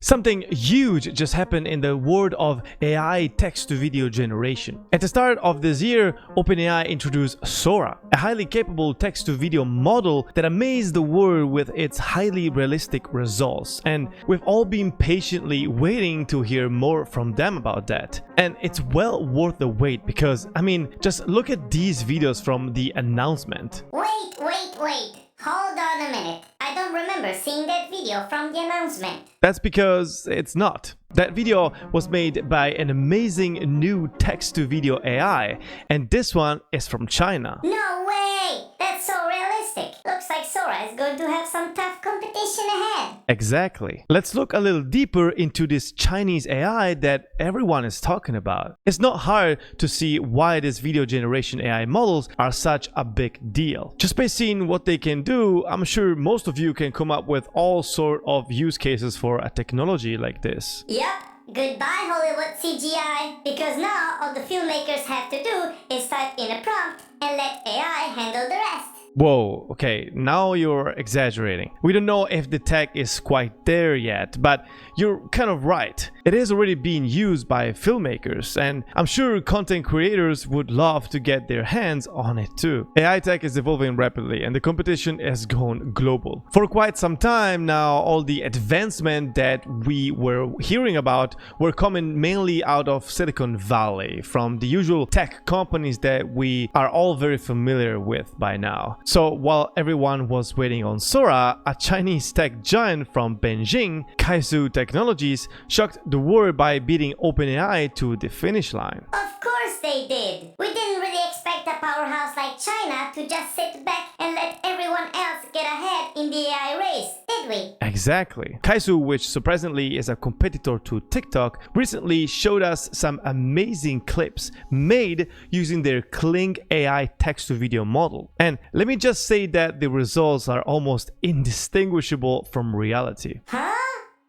Something huge just happened in the world of AI text-to-video generation. At the start of this year, OpenAI introduced SORA, a highly capable text-to-video model that amazed the world with its highly realistic results. And we've all been patiently waiting to hear more from them about that. And it's well worth the wait because, just look at these videos from the announcement. Wait. Hold on a minute. I don't remember seeing that video from the announcement. That's because it's not. That video was made by an amazing new text-to-video AI, and this one is from China. No way! That's so realistic. Looks like SORA is going to have some tough competition ahead. Exactly. Let's look a little deeper into this Chinese AI that everyone is talking about. It's not hard to see why these video generation AI models are such a big deal. Just by seeing what they can do, I'm sure most of you can come up with all sort of use cases for a technology like this. Yep. Goodbye Hollywood CGI, because now all the filmmakers have to do is type in a prompt and let AI handle the rest. Whoa, okay, now you're exaggerating. We don't know if the tech is quite there yet, but you're kind of right. It is already being used by filmmakers, and I'm sure content creators would love to get their hands on it too. AI tech is evolving rapidly, and the competition has gone global. For quite some time now, all the advancement that we were hearing about were coming mainly out of Silicon Valley, from the usual tech companies that we are all very familiar with by now. So while everyone was waiting on SORA, a Chinese tech giant from Beijing, Kaisu Technologies, shocked the world by beating OpenAI to the finish line. Of course they did. We didn't really expect a powerhouse like China to just sit back and let everyone else get ahead in the AI race, did we? Exactly. Kaisu, which surprisingly is a competitor to TikTok, recently showed us some amazing clips made using their Kling AI text-to-video model. And let me just say that the results are almost indistinguishable from reality. Huh?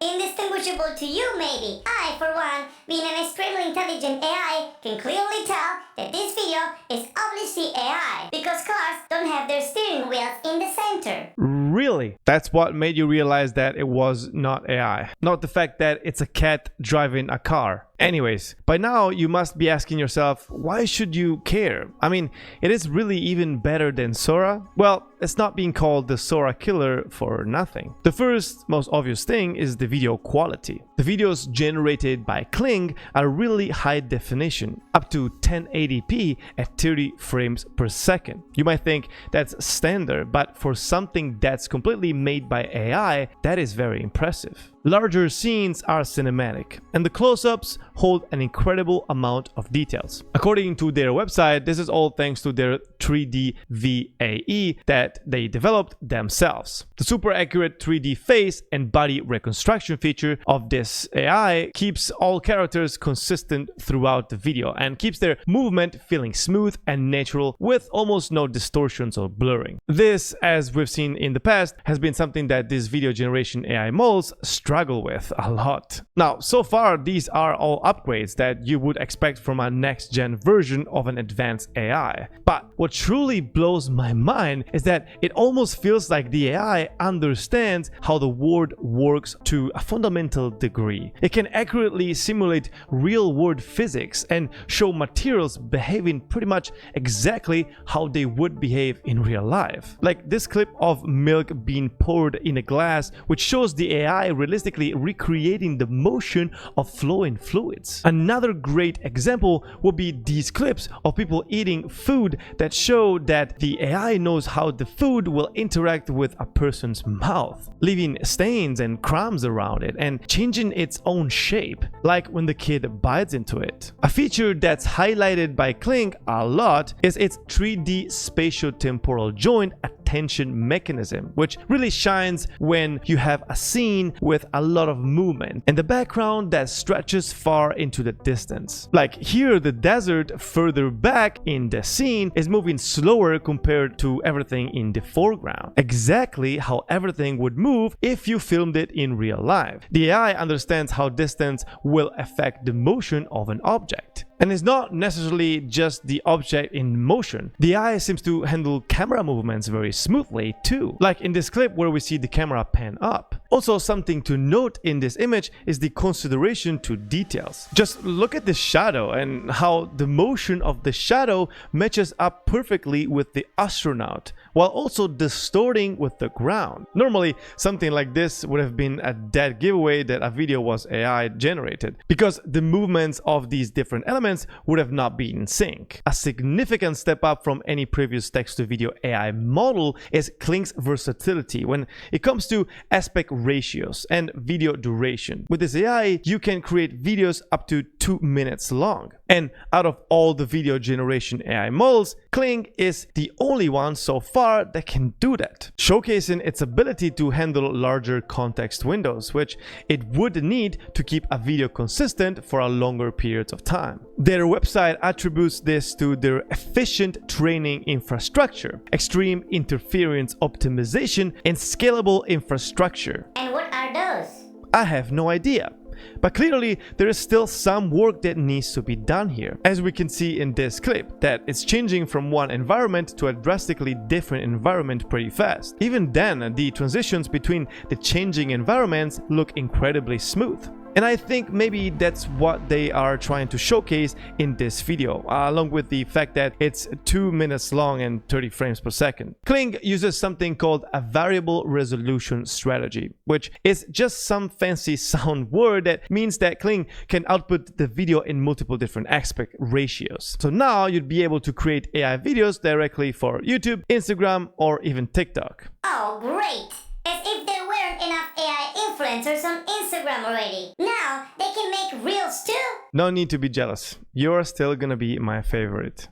Indistinguishable to you, maybe. I, for one, being an extremely intelligent AI, can clearly tell that this video is obviously AI, because cars don't have their steering wheels in the center. Really? That's what made you realize that it was not AI, not the fact that it's a cat driving a car. Anyways, by now you must be asking yourself, why should you care? It is really even better than SORA? Well, it's not being called the SORA killer for nothing. The first, most obvious thing is the video quality. The videos generated by Kling are really high definition, up to 1080p at 30 frames per second. You might think that's standard, but for something that's completely made by AI, that is very impressive. Larger scenes are cinematic, and the close-ups hold an incredible amount of details. According to their website, this is all thanks to their 3D VAE that they developed themselves. The super accurate 3D face and body reconstruction feature of this AI keeps all characters consistent throughout the video and keeps their movement feeling smooth and natural with almost no distortions or blurring. This, as we've seen in the past, has been something that these video generation AI models struggle with a lot. Now, so far, these are all upgrades that you would expect from a next-gen version of an advanced AI. But what truly blows my mind is that it almost feels like the AI understands how the world works to a fundamental degree. It can accurately simulate real-world physics and show materials behaving pretty much exactly how they would behave in real life. Like this clip of milk being poured in a glass, which shows the AI realistically recreating the motion of flowing fluids. Another great example would be these clips of people eating food that show that the AI knows how the food will interact with a person's mouth, leaving stains and crumbs around it and changing its own shape, like when the kid bites into it. A feature that's highlighted by Kling a lot is its 3D spatio-temporal joint attention mechanism, which really shines when you have a scene with a lot of movement in the background that stretches far into the distance. Like here, the desert further back in the scene is moving slower compared to everything in the foreground. Exactly how everything would move if you filmed it in real life. The AI understands how distance will affect the motion of an object. And it's not necessarily just the object in motion. The AI seems to handle camera movements very smoothly too. Like in this clip where we see the camera pan up. Also, something to note in this image is the consideration to details. Just look at the shadow and how the motion of the shadow matches up perfectly with the astronaut, while also distorting with the ground. Normally, something like this would have been a dead giveaway that a video was AI generated, because the movements of these different elements would have not been in sync. A significant step up from any previous text-to-video AI model is Kling's versatility when it comes to aspect ratios and video duration. With this AI, you can create videos up to 2 minutes long. And out of all the video generation AI models, Kling is the only one so far that can do that, showcasing its ability to handle larger context windows, which it would need to keep a video consistent for a longer period of time. Their website attributes this to their efficient training infrastructure, extreme interference optimization, and scalable infrastructure. And what are those? I have no idea. But clearly, there is still some work that needs to be done here. As we can see in this clip, that it's changing from one environment to a drastically different environment pretty fast. Even then, the transitions between the changing environments look incredibly smooth. And I think maybe that's what they are trying to showcase in this video, along with the fact that it's 2 minutes long and 30 frames per second. Kling uses something called a variable resolution strategy, which is just some fancy sound word that means that Kling can output the video in multiple different aspect ratios. So now you'd be able to create AI videos directly for YouTube, Instagram, or even TikTok. Oh, great! As if there weren't enough AI influencers on Instagram already. Now they can make reels too? No need to be jealous. You're still gonna be my favorite.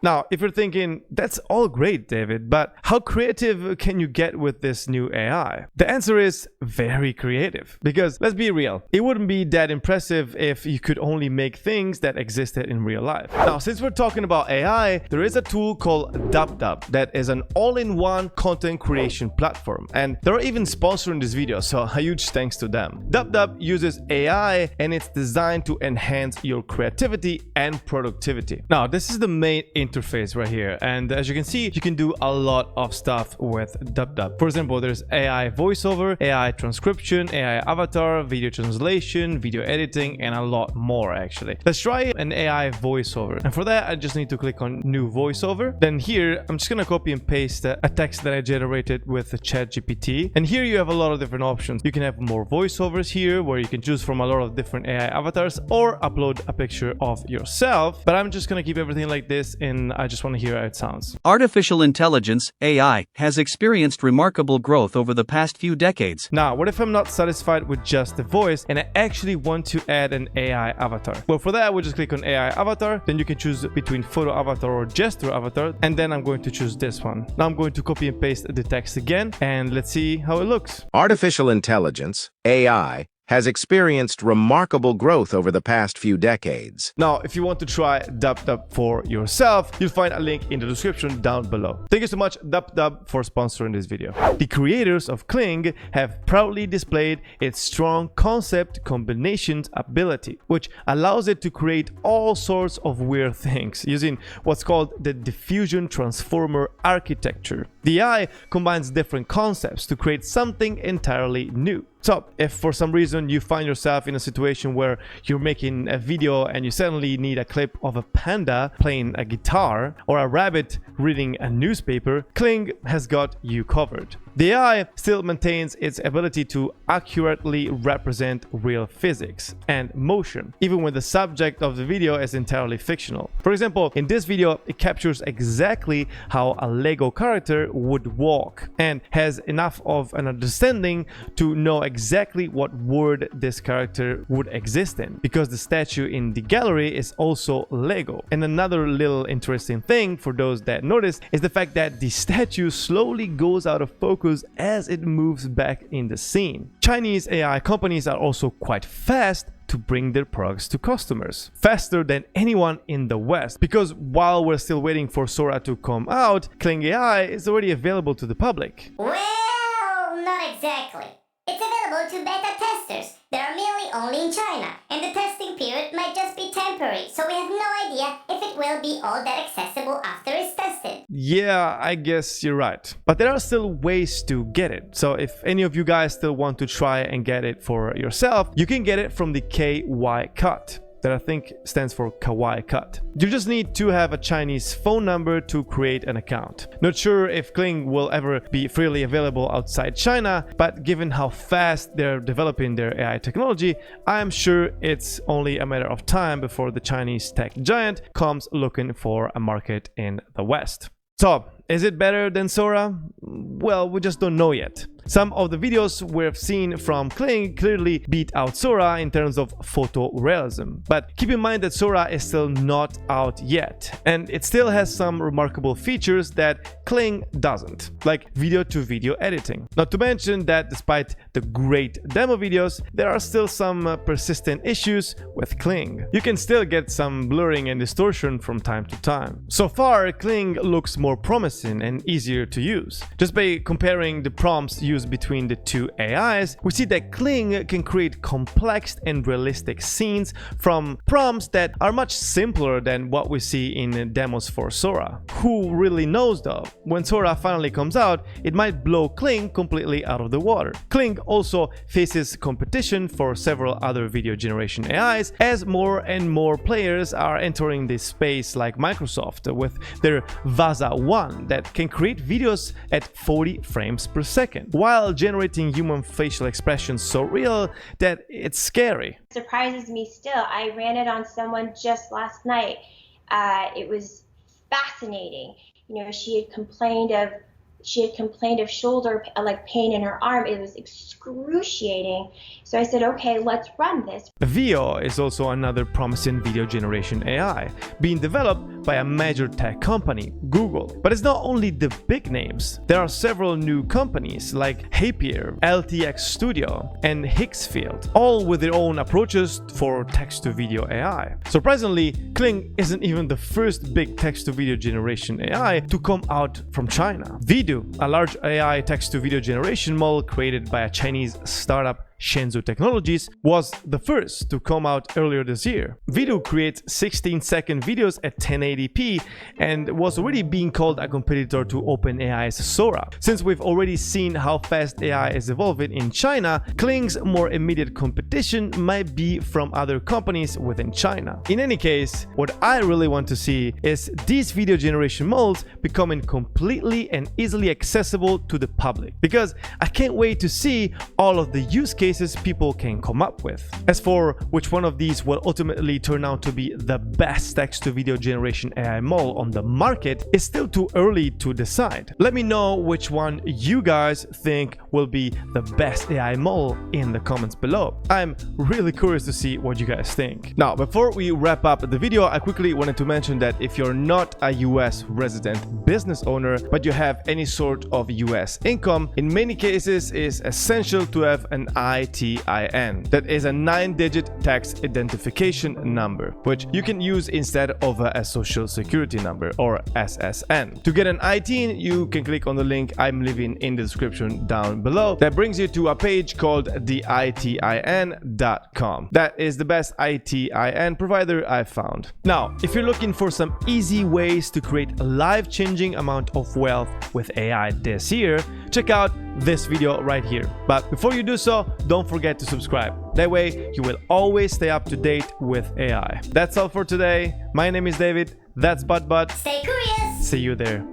Now, if you're thinking, that's all great, David, but how creative can you get with this new AI? The answer is very creative. Because let's be real, it wouldn't be that impressive if you could only make things that existed in real life. Now, since we're talking about AI, there is a tool called DubDub that is an all-in-one content creation platform. And they're even sponsoring this video, so a huge thanks to them. DubDub uses AI and it's designed to enhance your creativity and productivity. Now, this is the main interface right here, and as you can see, you can do a lot of stuff with DubDub. For example, there's AI voiceover, AI transcription, AI avatar, video translation, video editing, and a lot more actually. Let's try an AI voiceover, and for that I just need to click on new voiceover. Then here I'm just gonna copy and paste a text that I generated with the ChatGPT, and here you have a lot of different options. You can have more voiceovers here where you can choose from a lot of different AI avatars or upload a picture of yourself, but I'm just gonna keep everything like this and I just want to hear how it sounds. Artificial intelligence, AI, has experienced remarkable growth over the past few decades. Now, what if I'm not satisfied with just the voice and I actually want to add an AI avatar? Well, for that, I would just click on AI avatar. Then you can choose between photo avatar or gesture avatar. And then I'm going to choose this one. Now I'm going to copy and paste the text again. And let's see how it looks. Artificial intelligence, AI, has experienced remarkable growth over the past few decades. Now, if you want to try DubDub for yourself, you'll find a link in the description down below. Thank you so much, DubDub, for sponsoring this video. The creators of Kling have proudly displayed its strong concept combinations ability, which allows it to create all sorts of weird things using what's called the diffusion transformer architecture. The AI combines different concepts to create something entirely new. So, if for some reason you find yourself in a situation where you're making a video and you suddenly need a clip of a panda playing a guitar or a rabbit reading a newspaper, Kling has got you covered. The AI still maintains its ability to accurately represent real physics and motion, even when the subject of the video is entirely fictional. For example, in this video, it captures exactly how a Lego character would walk and has enough of an understanding to know exactly what world this character would exist in, because the statue in the gallery is also Lego. And another little interesting thing for those that notice is the fact that the statue slowly goes out of focus as it moves back in the scene. Chinese AI companies are also quite fast to bring their products to customers, faster than anyone in the West, because while we're still waiting for SORA to come out, Kling AI is already available to the public. Well, not exactly. It's available to beta testers. They are merely only in China, and the testing period might just be temporary, so we have no idea if it will be all that accessible after it's tested. Yeah, I guess you're right. But there are still ways to get it. So if any of you guys still want to try and get it for yourself, you can get it from the KY cut. That I think stands for Kawaii Cut. You just need to have a Chinese phone number to create an account. Not sure if Kling will ever be freely available outside China, but given how fast they're developing their AI technology, I'm sure it's only a matter of time before the Chinese tech giant comes looking for a market in the West. So, is it better than SORA? Well, we just don't know yet. Some of the videos we've seen from Kling clearly beat out SORA in terms of photorealism. But keep in mind that SORA is still not out yet, and it still has some remarkable features that Kling doesn't, like video-to-video editing. Not to mention that despite the great demo videos, there are still some persistent issues with Kling. You can still get some blurring and distortion from time to time. So far, Kling looks more promising and easier to use. Just by comparing the prompts used between the two AIs, we see that Kling can create complex and realistic scenes from prompts that are much simpler than what we see in demos for SORA. Who really knows though? When SORA finally comes out, it might blow Kling completely out of the water. Kling also faces competition for several other video generation AIs as more and more players are entering this space, like Microsoft with their Vasa 1 that can create videos at 40 frames per second, while generating human facial expressions so real that it's scary. It surprises me still. I ran it on someone just last night. It was fascinating. You know, she had complained of shoulder pain in her arm. It was excruciating. So I said, okay, let's run this. Veo is also another promising video generation AI, being developed by a major tech company, Google. But it's not only the big names. There are several new companies like Hapier, LTX Studio, and Higgsfield, all with their own approaches for text-to-video AI. Surprisingly, Kling isn't even the first big text-to-video generation AI to come out from China. Vidu, a large AI text-to-video generation model created by a Chinese startup, Shenzhou Technologies, was the first to come out earlier this year. Vidu creates 16-second videos at 1080p and was already being called a competitor to OpenAI's SORA. Since we've already seen how fast AI is evolving in China, Kling's more immediate competition might be from other companies within China. In any case, what I really want to see is these video generation models becoming completely and easily accessible to the public, because I can't wait to see all of the use cases people can come up with. As for which one of these will ultimately turn out to be the best text-to-video generation AI model on the market, is still too early to decide. Let me know which one you guys think will be the best AI model in the comments below. I'm really curious to see what you guys think. Now, before we wrap up the video, I quickly wanted to mention that if you're not a US resident business owner, but you have any sort of US income, in many cases it's essential to have an ITIN. That is a 9-digit tax identification number, which you can use instead of a social security number, or SSN. To get an ITIN, you can click on the link I'm leaving in the description down below. That brings you to a page called theitin.com. That is the best ITIN provider I've found. Now, if you're looking for some easy ways to create a life-changing amount of wealth with AI this year, check out this video right here. But before you do so, don't forget to subscribe. That way you will always stay up to date with AI. That's all for today. My name is David. That's Bud. Stay curious. See you there.